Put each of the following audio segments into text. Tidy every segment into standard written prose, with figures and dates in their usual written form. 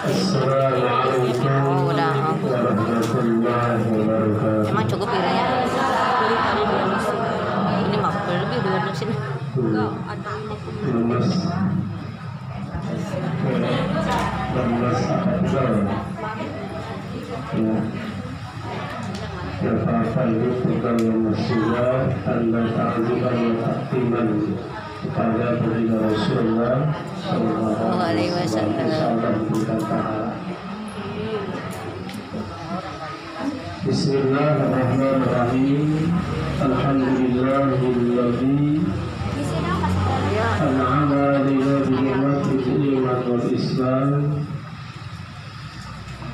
Assalamualaikum warahmatullahi wabarakatuh. Emang cukup piringnya? Ini mah lebih dua sini. Lemas akal. Ya apa itu tentang lemasnya anda ta'ziban wa taktiman kepada baginda Rasulullah sallallahu alaihi wasallam. Bismillahirrahmanirrahim. Alhamdulillahilladzi an'ama 'alaina bi ni'matil iman wal islam.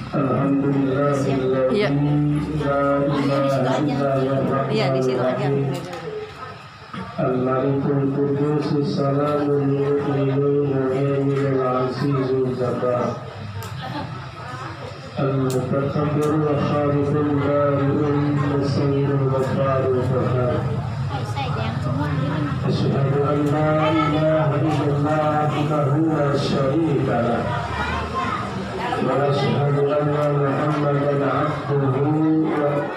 Alhamdulillahilladzi la ilaha illa huwa al-malikul quddus salamul mu'minul muhaiminul azizul jabbar al-mutakabbir wa khaliful bari'ul musawwirul ghafarul qahhar. Asyhadu an la ilaha illallah wahdahu la syarika lah wa asyhadu anna Muhammadan 'abduhu wa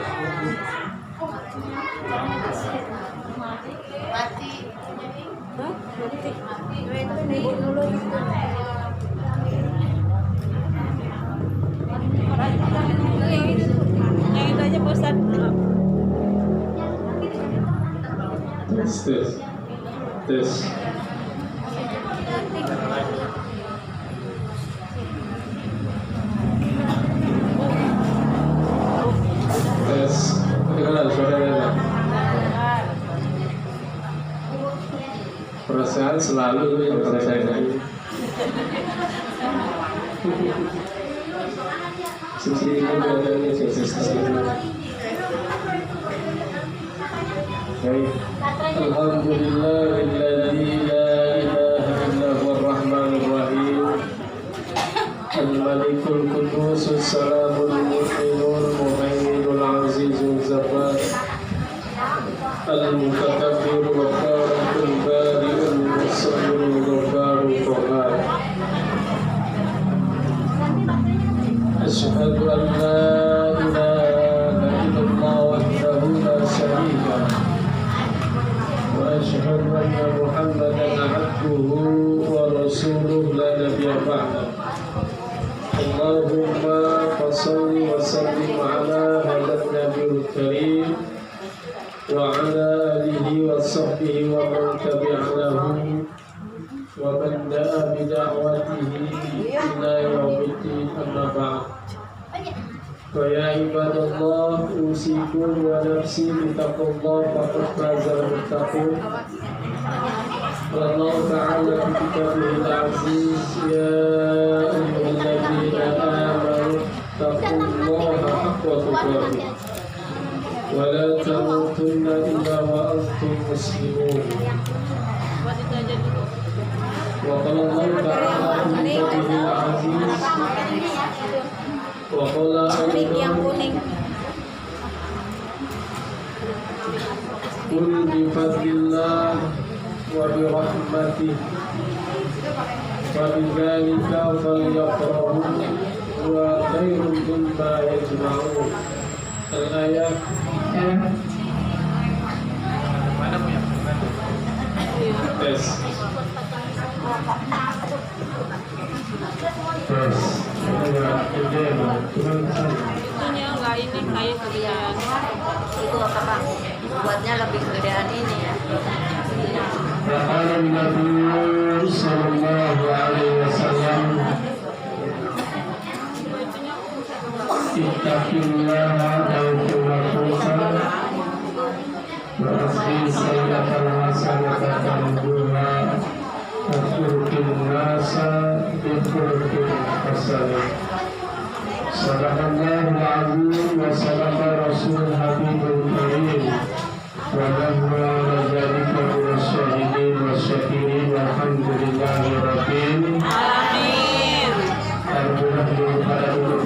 yang itu aja Pak Ustaz. Tes. Kedengaran suaranya? Perasaan selalu yang saya sendiri ada sukses. Alhamdulillahilladzi la ilaha illa huwar rahmanir rahim. Al-malikul quddus salamul mu'minul muhaiminul azizul jabbar. Al-mutakabbir wa khaliful bari'ul musawwirul ghafarul qahhar. Asyhadu an la ilaha illallah wahdahu la syarika lah wa asyhadu anna Muhammadan 'abduhu wa rasuluhu la nabiyya ba'da. Allahumma fashalli wa sallim ala hadzal nabiyil karim wa ala alihi wa sahbihi wa man tabi'ahum wa man da'a bi da'watihi ila yaumiddin, amma ba'd. Wa ya ibadallah, usikum wa nafsi bitaqwallah faqad fazal muttaqun. Allah ta'ala fi kitabihil aziz, ya ayyuhalladzina amanu taqullaha haqqa tuqatih wa la tamutunna illa wa antum muslimun. Wa qala Allah ta'ala fi kitabihil aziz wa qala Yang kuning. Qul bi fadlillah wa bi rahmatih wa bi dzalika falyafrahu wa khairun mimma yajma'un. Al-ayat. Tes. Itunya enggak ini kayak kegedean. Itu apa Bang? Buatnya lebih kegedean ini ya. Qala Nabi sallallahu alaihi wasallam, ittaqillaha haythu ma kunta wa asbi sayyi'atan hasanatan tamhuha wa khuluqin nasa bi khuluqin hasanah. Sadaqallahul azim wa sadaqa rasulul habibul karim wa nahnu ala dzalika minasyahidin wasyakirin walhamdulillahi rabbil Amin. Alhamdulillah pada dulu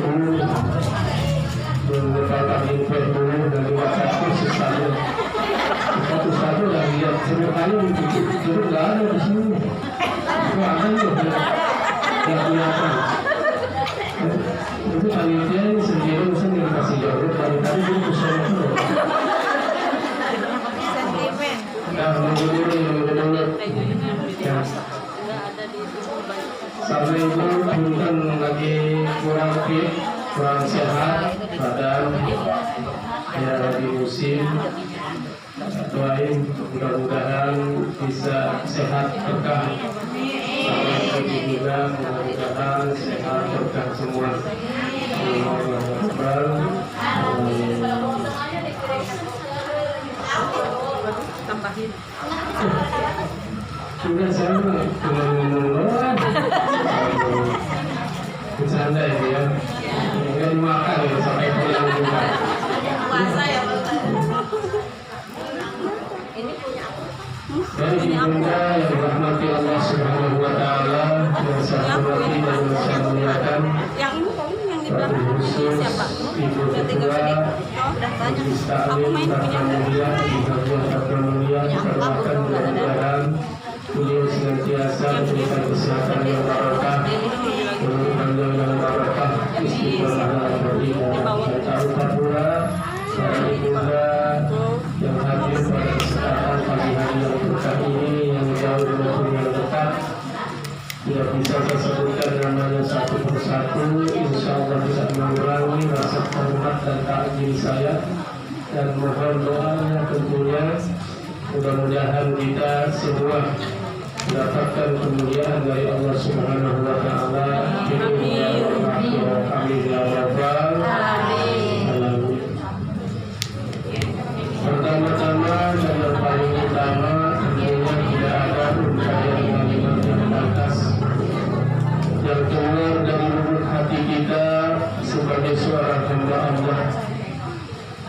mendapatkan info dulu dari WhatsApp sesatu lagi yang sering kali dulu nggak ada di sini. Itu akan tuh yang kelihatan. sakit, kurang sehat badan, ya lagi musim. Doain mudah-mudahan bisa sehat berkah. Sama lagi juga mudah-mudahan sehat berkah semua. Allahu Akbar. Tambahin. Sudah saya cuma ngomong doang. Bercanda ya, enggak dimakan ya sampai pulang juga. Puasa ya Pak. Ini punya aku. Dari ibunda yang dirahmati Allah Subhanahu wa taala, yang saya hormati dan saya muliakan. Yang ini kamu yang di Wabil belakang khusus siapa? Ibu Udah tinggal Ketua sedikit. Oh, udah banyak. Majelis Aku Taklim main Bapak punya. Mulia di bagian Bapak Mulia doakan mudah-mudahan beliau senantiasa diberikan kesehatan yang barokah, umur panjang yang barokah, istiqomah dalam beribadah. Dan tak lupa pula para ibunda yang hadir pada kesempatan pagi hari yang berkah ini yang jauh maupun yang dekat. Tidak bisa saya sebutkan namanya satu persatu, insya Allah bisa mengurangi rasa hormat dan takjil saya, dan mohon doanya tentunya mudah-mudahan kita semua mendapatkan kemuliaan dari Allah Subhanahu wa taala. Amin ya rabbal alamin. Pertama-tama dan yang paling utama tentunya tidak ada ungkapan kalimat yang pantas yang keluar dari lubuk hati kita sebagai seorang hamba Allah,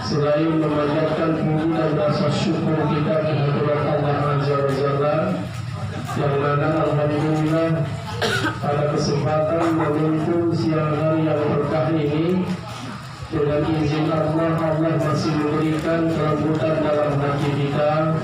selain memanjatkan puji dan rasa syukur kita kehadirat Allah Azza wa Jalla, yang mana alhamdulillah pada kesempatan memimpin siang hari yang berkah ini, dengan izin Allah, Allah masih memberikan kelembutan dalam hati kita.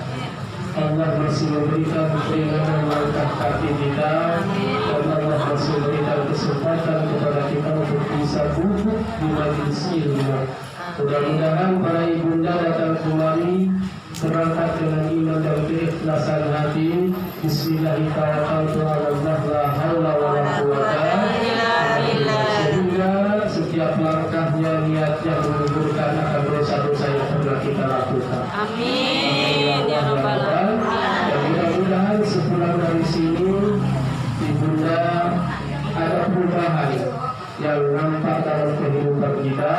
Allah masih memberikan keringanan langkah kaki kita, dan Allah masih memberikan kesempatan kepada kita untuk bisa duduk di majelis ilmu. Mudah-mudahan para ibunda datang kemari berangkat dengan iman dan keikhlasan hati. Bismillahirrahmanirrahim. La haula wa la quwata illa billah. Sehingga setiap langkahnya niatnya menggugurkan akan dosa-dosa yang pernah kita lakukan. Amin ya rabbal alamin. Dan mudah-mudahan sepulang dari sini ibunda ada perubahan yang nampak dalam kehidupan kita,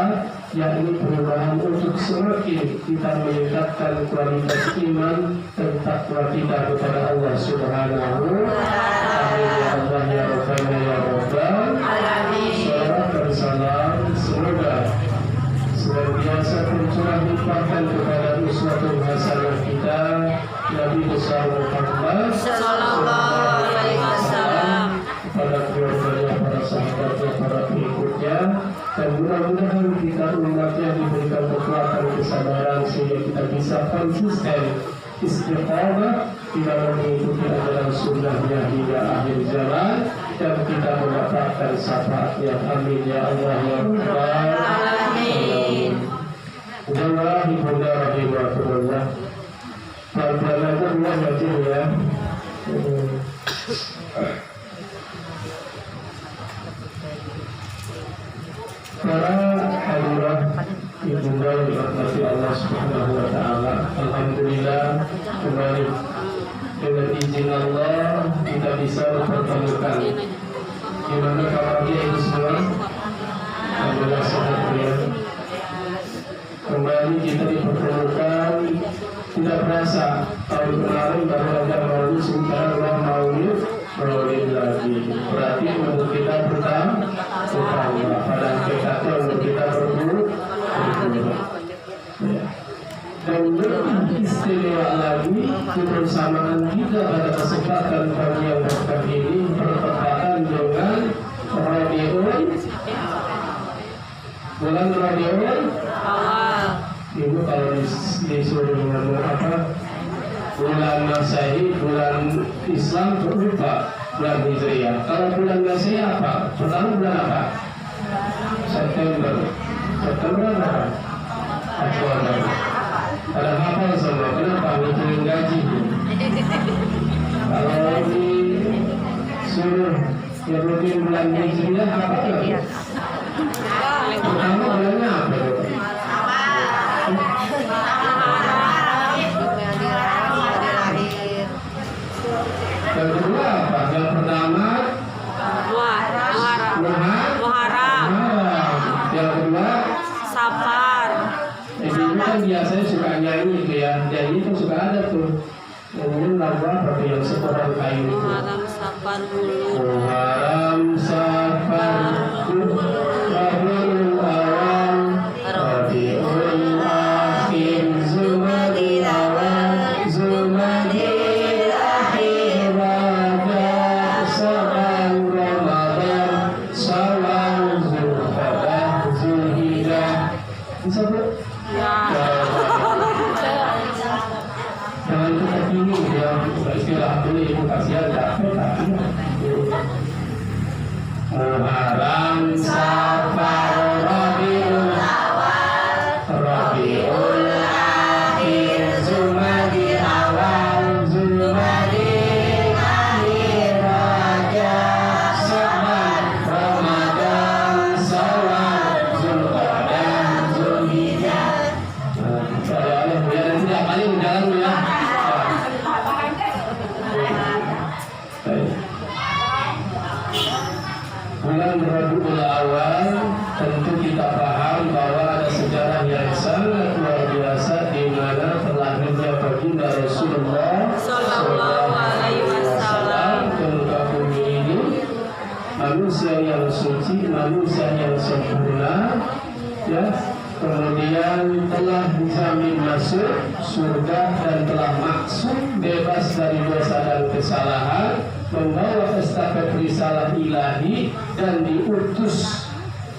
yakni perubahan untuk semakin kita meningkatkan kualitas iman dan takwa kita kepada Allah Subhanahu wa taala. Allah ya Rabbana ya Rabbal alamin. Salawat dan salam semoga senantiasa tercurah limpahkan kepada uswatun hasanah kita Nabi besar Muhammad Sallallahu alaihi wasallam, kepada keluarganya, para sahabatnya, para pengikutnya, dan mudah-mudahan kita umatnya diberikan kekuatan kesabaran sehingga kita bisa konsisten istiqamah dalam mengikuti ajaran sunnahnya hingga akhir zaman, dan kita mendapatkan syafaatnya. Amin ya Allah ya Rabbal alamin. Udahlah ibunda rahimahullah, pelan-pelan aja buat baca ya. Para hadirat ibunda dirahmati Allah Subhanahu wa taala, alhamdulillah kembali dengan izin Allah kita bisa bertemukan. Gimana kabarnya ibu semua? Alhamdulillah sehat ya. Kembali kita dipertemukan, tidak terasa tahun kemarin baru ada maulid, sekarang maulid lagi. Berarti untuk kita bertambah, pada hakikatnya untuk kita bertambah. Dan lebih istimewa lagi kebersamaan kita pada kesempatan pagi yang berkah ini bertepatan dengan Rabiul bulan Rabiul awal. Ibu kalau disuruh ngomong apa, bulan Masehi, bulan Islam berupa bulan Hijriah. Kalau bulan Masehi apa? Pertama bulan apa? September. September apa? Oktober. Ada hafal semua. Kenapa? Mikirin gaji. Kalau disuruh nyebutin bulan Hijriah apa lagi? biasanya suka nyanyi gitu ya. Jadi itu suka ada tuh. Ini lagu apa tuh yang sekolah kayu itu? Muharram Safar dulu. Muharram Safar Rabiul Awal Rabiul Akhir Zumadil Awal Zumadil Akhir Rajab Saban Ramadan Syawal Zulqa'dah Zulhijjah. Bisa Bu? Ya. Jangan kita ini ya, istilah dulu ibu kasihan dapat. Muharram Safar Rabiul Awal Rabiul Akhir Zumadil Awal Zumadil Akhir Rajab Saban Ramadan Syawal Zulqa'dah Zulhijjah. Soalnya biar tidak paling jalan ya. Bulan Rabiul Awal tentu kita paham bahwa ada sejarah yang sangat luar biasa di mana terlahirnya baginda Rasulullah Sallallahu alaihi wasallam ke muka bumi ini, manusia yang suci, manusia yang sempurna, ya. Kemudian telah dijamin masuk surga dan telah maksum bebas dari dosa dan kesalahan, membawa estafet risalah ilahi dan diutus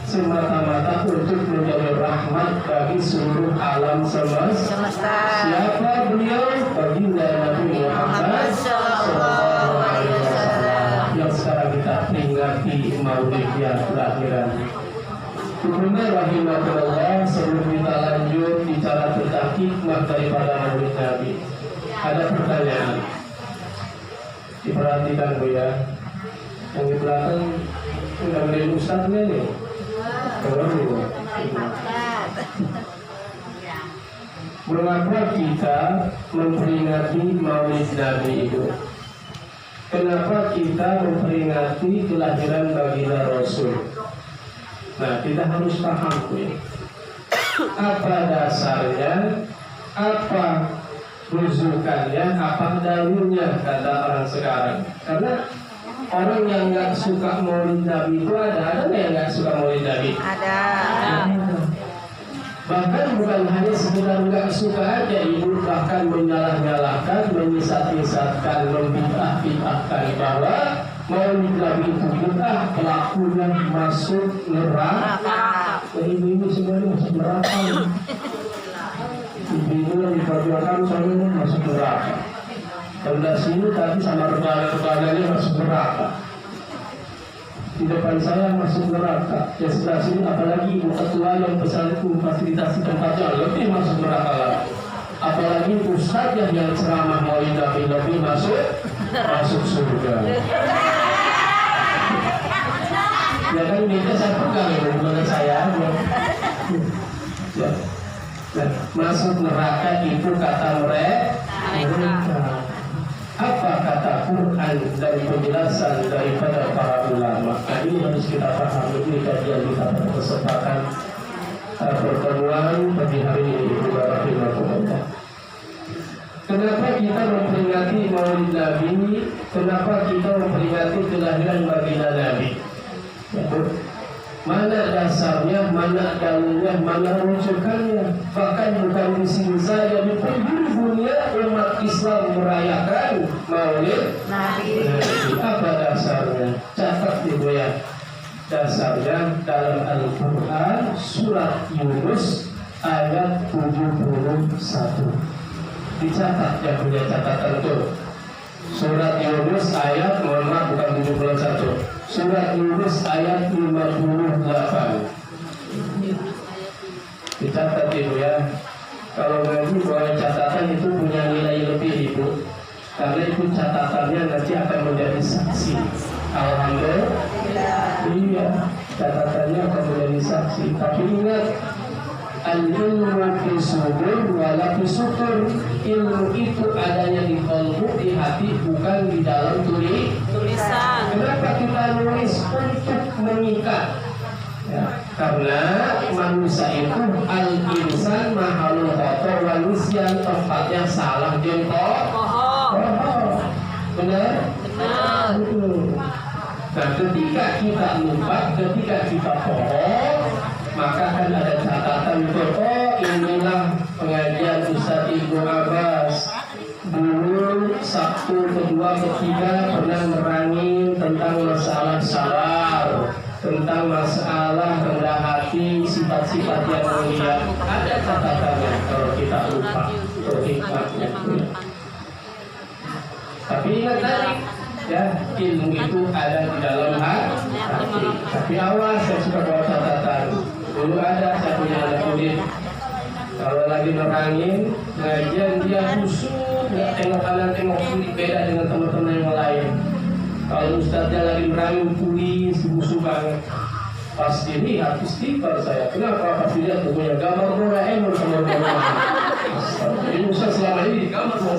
semata-mata untuk menjadi rahmat bagi seluruh alam semesta. Siapa beliau? Baginda Nabi Muhammad Sallallahu Alaihi Wasallam yang sekarang kita peringati maulidnya kelahiran. Kemudian rahimahullah, sebelum kita lanjut bicara tentang hikmah daripada maulid Nabi, ada pertanyaan. Diperhatikan Bu ya. Yang di belakang udah beli ustadznya nih. Baru. Mengapa kita memperingati maulid Nabi itu? Kenapa kita memperingati kelahiran baginda Rasul? Nah, kita harus paham ya. Apa dasarnya, apa rujukannya, apa dalilnya, kata orang sekarang. Karena orang yang nggak suka maulid Nabi itu ada nggak yang nggak suka maulid Nabi? Ada. Bahkan bukan hanya sekedar nggak suka aja, ibu bahkan menyalah-nyalahkan, menyesat-nyesatkan, membid'ah-bid'ahkan bahwa maulid Nabi itu bid'ah, pelakunya masuk neraka. Ibu-ibu semuanya masuk neraka. Ibu-ibu yang diperjuangkan soalnya masuk neraka. Sebelah sini tadi sama rebahan-rebahannya masuk neraka. Di depan saya masuk neraka. Di sebelah sini apalagi ibu ketua yang besar itu fasilitasi tempatnya lebih masuk neraka lagi. Apalagi ustaz yang ceramah maulid Nabi lebih masuk surga. Ya kan ini saya pegang ya, bukan saya. Ya. Nah, masuk neraka itu kata mereka. Apa kata Quran dari penjelasan daripada para ulama? Nah, ini harus kita pahami. Ini kajian kita pada kesempatan pertemuan pagi hari ini. Kenapa kita memperingati maulid Nabi? Kenapa kita memperingati kelahiran baginda Nabi? Mana dasarnya, mana dalilnya, mana rujukannya? Bahkan bukan di sini saja, di penjuru dunia umat Islam merayakan maulid Nabi. Apa dasarnya? Catat ibu ya. Dasarnya dalam Al-Quran surat Yunus ayat 71. Dicatat yang punya catatan itu. Surat Yunus ayat, mohon maaf bukan 71. Surat Yunus ayat 58. Dicatat ibu ya. Kalau ngaji boleh catatan itu punya nilai lebih ibu. Karena itu catatannya nanti akan menjadi saksi. Alhamdulillah. Iya, catatannya akan menjadi saksi. Tapi ingat, al-ilmu fi sudur wala fi sutur. Ilmu itu adanya di qalbu, di hati, bukan di dalam tulisan. Kenapa kita nulis untuk mengikat? Ya, karena manusia itu al-insan mahalul khata wa nisyan, tempatnya salah jempol. Benar? Benar. Nah, ketika kita lupa, ketika kita bohong, maka akan ada catatan inilah pengajian Ustaz Ibnu Abbas. Dulu Sabtu kedua ketiga pernah nerangin tentang masalah sabar, tentang masalah rendah hati, sifat-sifat yang mulia. Ada catatannya kalau kita lupa hikmahnya. Tapi ingat tadi, ya, ilmu itu ada di dalam hati. Tapi awas, saya suka bawa catatan. Dulu ada, saya punya anak murid. Kalau lagi nerangin ngajian dia khusyuk, nggak tengok kanan tengok kiri, beda dengan teman-teman yang lain. Kalau ustadznya lagi nerangin tulis, khusyuk banget. Pas dilihat istighfar saya, kenapa? Pas dilihat punya gambar Doraemon sama Doraemon. Jadi ustadz selama ini gambar sama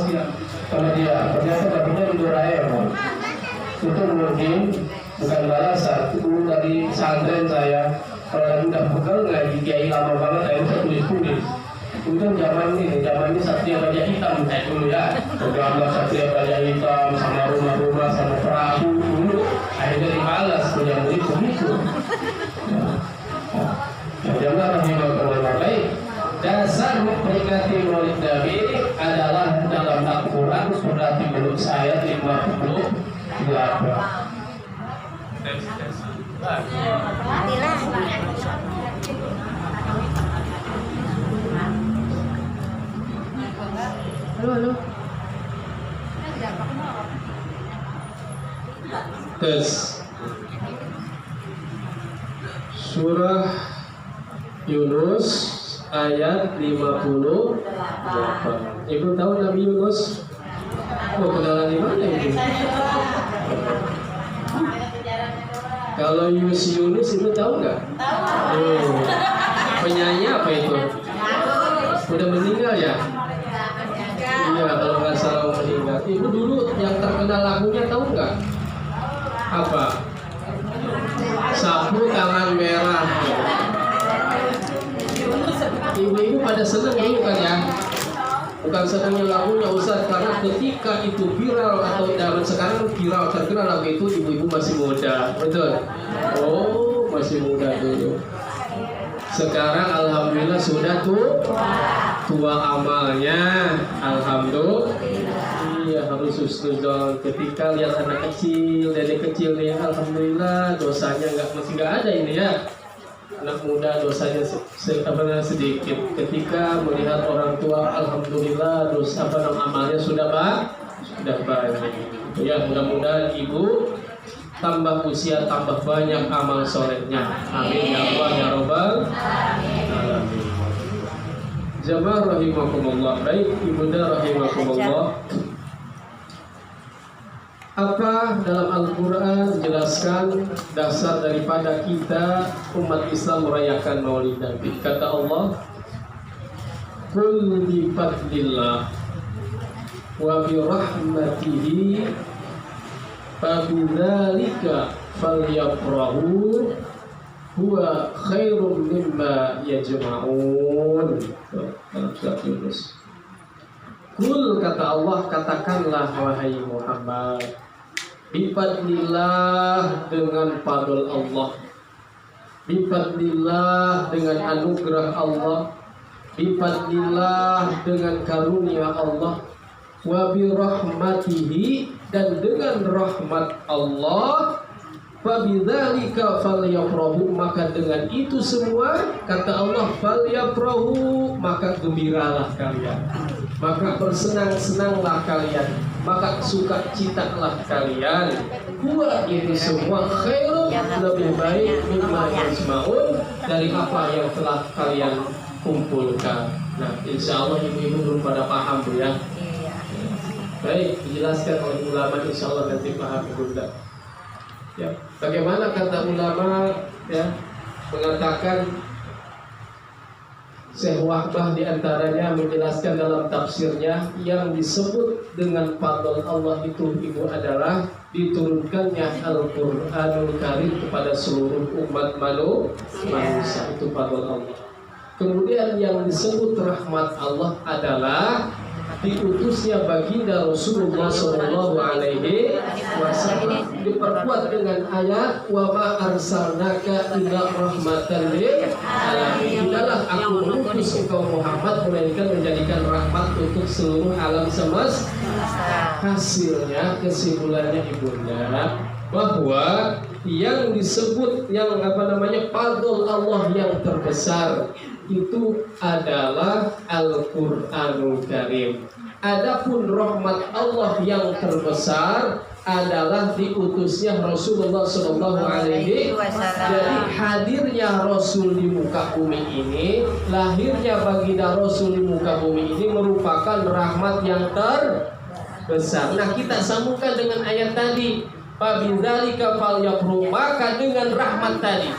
dia, ternyata dapetnya Doraemon. Itu mungkin bukan balasan. Itu dari pesantren saya. Kalau lagi udah pegel ngaji kiai lama banget, akhirnya saya tulis-tulis. Itu kan zaman ini Satria Baja Hitam kayak dulu ya. Gambar Satria Baja Hitam sama rumah-rumah sama perahu dulu. Akhirnya dibalas punya murid begitu. Jangan rahimahullah. Baik. Dasar memperingati Maulid Nabi adalah dalam Al-Quran surat 30 ayat 58. Halo. Tes. Surah Yunus ayat 58. Ibu tahu Nabi Yunus? Oh, kenalan di mana ini? Kalau Yunus Ibu tahu nggak? Oh, penyanyi apa itu? Udah meninggal ya? Iya, kalau nggak salah meninggal. Ibu dulu yang terkenal lagunya tahu nggak? Apa? Sapu tangan merah. Ibu-ibu pada seneng dulu kan ya? Bukan senangnya lagunya Ustaz, karena ketika itu viral atau zaman sekarang viral terkenal lagu itu ibu-ibu masih muda, betul? Oh, masih muda dulu. Sekarang alhamdulillah sudah tua amalnya, alhamdulillah. Iya, harus husnuzon. Ketika lihat anak kecil, dedek kecil nih, alhamdulillah dosanya masih nggak ada ini ya. Anak muda dosanya sedikit. Ketika melihat orang tua, alhamdulillah dosa amalnya sudah banyak. Ya, mudah-mudahan ibu tambah usia tambah banyak amal solehnya. Amin ya Allah ya Rabbal alamin. Jamaah rahimakumullah. Baik, ibunda rahimakumullah. Apa dalam Al-Quran menjelaskan dasar daripada kita umat Islam merayakan Maulid Nabi? Kata Allah, "Qul bi fadlillah wa bi rahmatihi fa bidzalika falyafrahu huwa khairum mimma yajma'un." Qul, kata Allah, katakanlah wahai Muhammad, bifadlillah, dengan fadl Allah, bifadlillah, dengan anugerah Allah, bifadlillah, dengan karunia Allah, wa birahmatihi, dan dengan rahmat Allah, fabidzalika falyafrahu, maka dengan itu semua, kata Allah, falyafrahu, maka gembiralah kalian, maka bersenang-senanglah kalian, maka sukacitalah kalian. Huwa, itu semua khairun, lebih baik mimma yajma'un, dari apa yang telah kalian kumpulkan. Nah, insya Allah ibu-ibu belum pada paham Bu ya. Baik, dijelaskan oleh ulama, insya Allah nanti paham Bunda. Ya, bagaimana kata ulama ya, mengatakan Syekh Wahbah diantaranya menjelaskan dalam tafsirnya yang disebut dengan fadl Allah itu ibu adalah diturunkannya Al-Qur'anul Karim kepada seluruh umat manusia, itu fadl Allah. Kemudian yang disebut rahmat Allah adalah diutusnya baginda Rasulullah Shallallahu Alaihi Wasallam, diperkuat dengan ayat wa ma arsalnaka illa rahmatan lil alamin. Tidaklah aku mengutus engkau Muhammad melainkan menjadikan rahmat untuk seluruh alam semesta. Hasilnya, kesimpulannya ibunda, bahwa yang disebut yang fadl Allah yang terbesar itu adalah Al-Qur'anul Karim. Adapun rahmat Allah yang terbesar adalah diutusnya Rasulullah Sallallahu Alaihi Wasallam. Jadi hadirnya Rasul di muka bumi ini, lahirnya baginda Rasul di muka bumi ini merupakan rahmat yang terbesar. Nah, kita sambungkan dengan ayat tadi, fabidzalika falyafrahu, maka dengan rahmat tadi,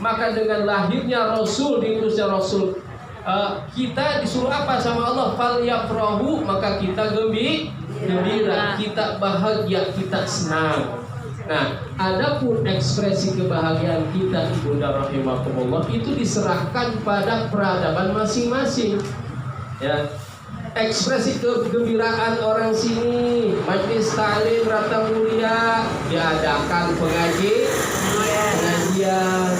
maka dengan lahirnya Rasul, diutusnya Rasul, kita disuruh apa sama Allah? Falyafrahu, maka kita gembira, kita bahagia, kita senang. Nah, adapun ekspresi kebahagiaan kita ibunda rahimakumullah itu diserahkan pada peradaban masing-masing. Ya. Ekspresi kegembiraan orang sini, majlis taklim Rata Mulia, diadakan pengajian,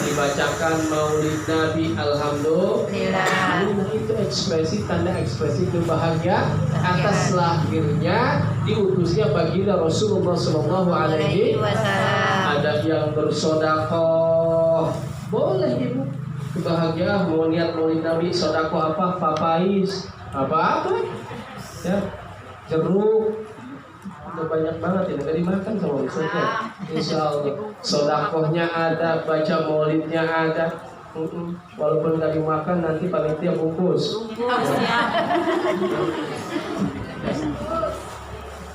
dibacakan Maulid Nabi, alhamdulillah. Itu ekspresi, tanda ekspresi kebahagiaan atas lahirnya diutusnya baginda Rasulullah Sallallahu Alaihi Wasallam. Ada yang bersodakoh, boleh ibu, kebahagiaan mau niat Maulid Nabi, sodakoh apa? Papais, apa ya, jeruk, udah banyak banget ya, nggak dimakan sama Ustaznya. Insya Allah sodakohnya ada, baca maulidnya ada. Walaupun nggak dimakan nanti panitia bungkus.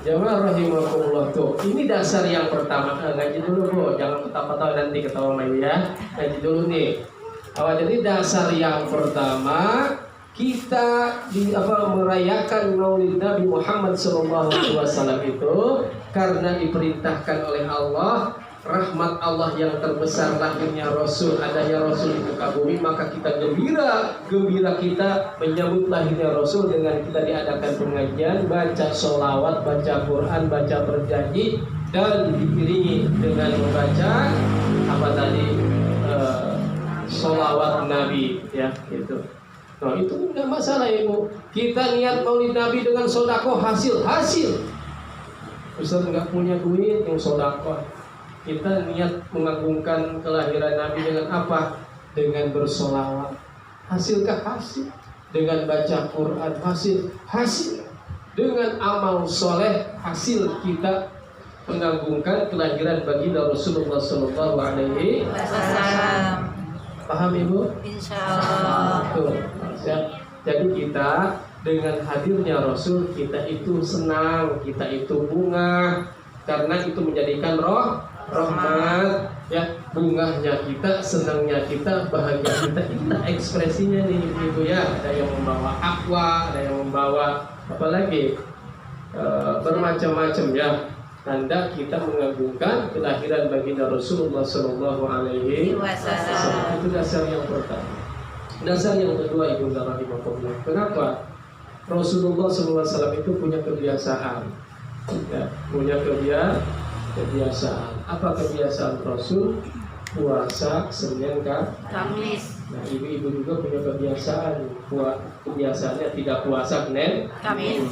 Jamaah rahimakumullah, tuh ini dasar yang pertama. Ngaji dulu bu, jangan ketawa-tawa nanti ketawa main ya. Ngaji dulu nih. Jadi dasar yang pertama, kita merayakan Maulid Nabi Muhammad SAW itu karena diperintahkan oleh Allah, rahmat Allah yang terbesar, lahirnya Rasul, adanya Rasul di muka bumi, maka kita gembira kita menyambut lahirnya Rasul dengan kita diadakan pengajian, baca sholawat, baca Quran, baca berjanji, dan diiringi dengan membaca sholawat Nabi, ya gitu. Nah, itu enggak masalah ibu. Kita niat Maulid Nabi dengan sodako, hasil. Ustaz enggak punya duit yang sodako. Kita niat mengagungkan kelahiran Nabi dengan apa? Dengan bersolawat. Hasilkah? Hasil. Dengan baca Quran, hasil. Dengan amal soleh, hasil kita mengagungkan kelahiran baginda Rasulullah Sallallahu Alaihi Wasallam. Paham ibu? Insyaallah. Jadi kita dengan hadirnya Rasul, kita itu senang, kita itu bunga, karena itu menjadikan rahmat, ya, bungahnya kita, senangnya kita, bahagia kita, itulah ekspresinya nih ibu ya. Ada yang membawa aqua, ada yang membawa apalagi bermacam-macam ya. Tanda kita mengagungkan kelahiran baginda Rasulullah Sallallahu Alaihi Wasallam. Itu dasar yang pertama. Dasar yang kedua ibunda rahimahullah. Kenapa? Rasulullah SAW itu punya kebiasaan, ya, kebiasaan. Apa kebiasaan Rasul? Puasa Senin Kamis. Nah, ibu-ibu juga punya kebiasaan. Kebiasaannya tidak puasa Senin Kamis.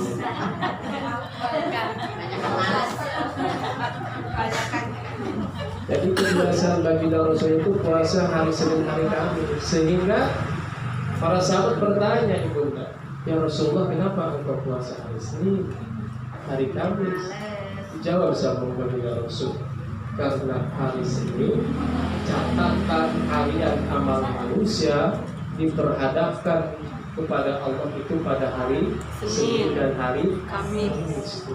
Jadi kebiasaan baginda Rasul itu puasa hari Senin, hari Kamis. Sehingga para sahabat bertanya, ibunda, ya Rasulullah, kenapa engkau puasa hari Senin, hari Kamis? Dijawab sama baginda Rasul, karena hari Senin catatan harian amal manusia diperhadapkan kepada Allah itu pada hari Senin dan hari Kamis.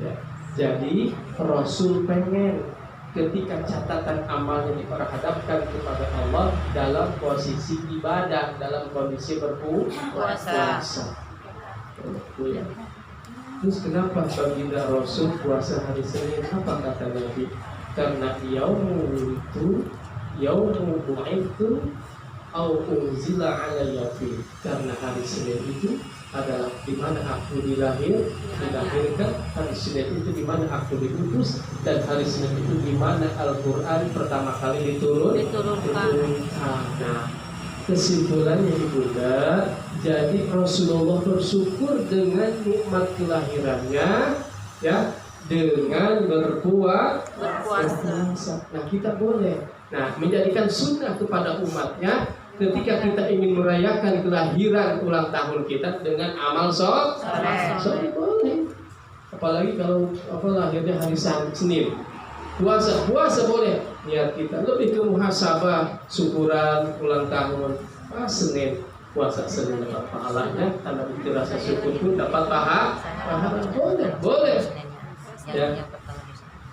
Ya. Jadi Rasul pengen ketika catatan amalnya diperhadapkan kepada Allah, Allah dalam posisi ibadah, dalam kondisi berpuasa. Ya. Terus kenapa baginda Rasul puasa hari Senin? Apa kata Nabi? Karena yaumu itu yaumu bu'ithu au unzila alayya fi. Karena hari Senin itu adalah di mana aku dilahirkan, hari Senin itu di mana aku diutus, dan hari Senin itu di mana Al-Qur'an pertama kali diturunkan. Nah, kesimpulannya Ibunda, jadi Rasulullah bersyukur dengan nikmat kelahirannya, ya, dengan berpuasa. Nah, kita boleh, menjadikan sunnah kepada umatnya ketika kita ingin merayakan kelahiran ulang tahun kita dengan amal soleh boleh. Apalagi kalau lahirnya hari Senin, puasa boleh. Niat kita lebih ke muhasabah, syukuran ulang tahun. Senin, puasa Senin dapat pahalanya, karena itu rasa syukur pun dapat pahala. Boleh. Ya.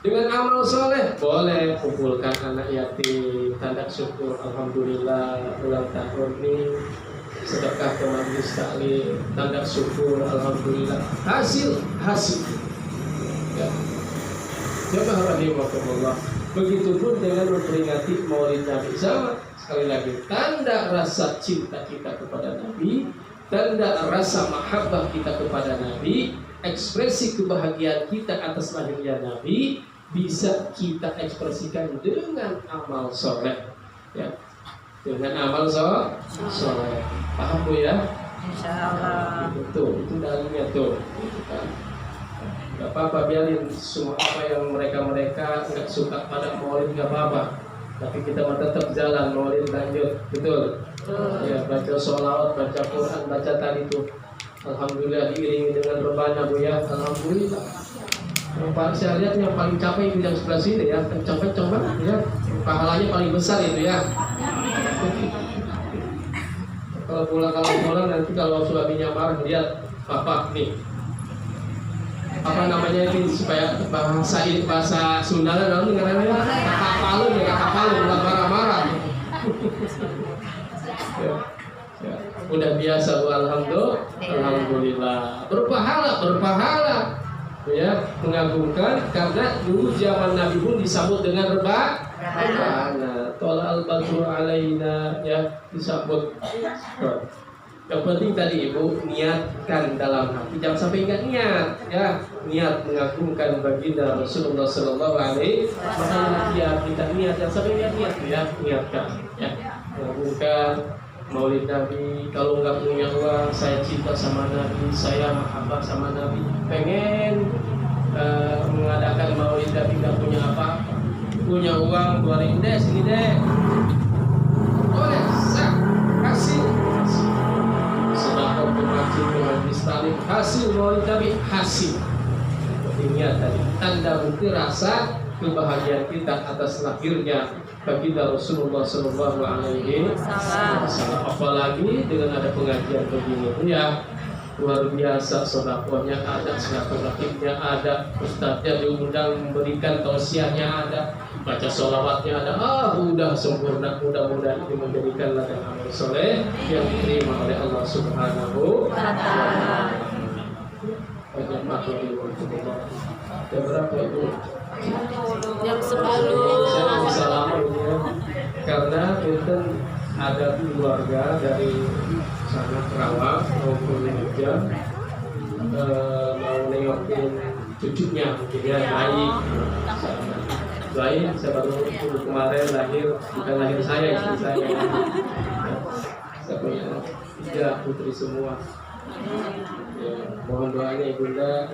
Dengan amal soleh boleh kumpulkan anak yatim, tanda syukur, alhamdulillah ulang tahun ini, sedekah ke majelis taklim, tanda syukur, alhamdulillah, hasil. Ya. Jemaah rahimahumullah. Begitupun dengan memperingati Maulid Nabi, sama sekali lagi tanda rasa cinta kita kepada Nabi, tanda rasa mahabbah kita kepada Nabi, ekspresi kebahagiaan kita atas lahirnya Nabi bisa kita ekspresikan dengan amal soleh, ya, dengan amal soleh. Paham Bu ya? Insyaallah. Itu dalilnya tuh. Gak apa-apa, biarin semua apa yang mereka nggak suka pada Maulid, gak apa-apa. Tapi kita mau tetap jalan Maulid, lanjut, betul. Ya, baca sholawat, baca Quran, baca tadi tuh. Alhamdulillah diiringi dengan rebana Bu ya. Alhamdulillah. Yang paling saya lihat yang paling capek itu yang sebelah sini ya, kencang banget ya. Pahalanya paling besar itu ya. Kalau pulang nanti kalau suaminya marah, lihat Bapak nih. Apa namanya ini supaya bahasa Sunda lalu dengarnya kakak palu bukan marah-marah. Ya, udah biasa Bu, alhamdulillah. Berpahala. Ya, mengagumkan, karena dulu zaman Nabi pun disambut dengan rebana. Tola al-badru alaina, ya, disambut. Yang penting tadi Ibu niatkan dalam hati, jangan sampai enggak niat, ya, niat mengagumkan baginda Rasulullah Sallallahu Alaihi Wasallam. Ya, kita niat, jangan sampai enggak niat, ya, niatkan, ya, mengagumkan Maulid Nabi. Kalau nggak punya uang, saya cinta sama Nabi, saya mahabbah sama Nabi, pengen mengadakan Maulid Nabi, nggak punya apa, punya uang, keluarin deh, sini deh, boleh, kasih. Sedekah ke masjid, ke majelis taklim, hasil Maulid Nabi, hasil. Ingat tadi, tanda bukti rasa kebahagiaan kita atas lahirnya baginda Rasulullah Sallallahu Alaihi Wasallam. Apalagi dengan ada pengajian begini, ya, luar biasa. Sedekahnya ada, silaturahimnya ada, ustadznya diundang memberikan tausiahnya ada, baca sholawatnya ada. Udah sempurna. Mudah-mudahan ini menjadikan ladang amal soleh yang diterima oleh Allah Subhanahu wa Ta'ala. Berapa itu? Yang 10. Saya bisa lama ya, karena kita ada keluarga dari sana Kerawang maupun Jogja mau nengokin cucunya, mungkin ya, bayi. Saya baru kemarin lahir, bukan lahir saya, istri saya. Saya punya 3 putri semua. Ya, mohon doanya Ibunda.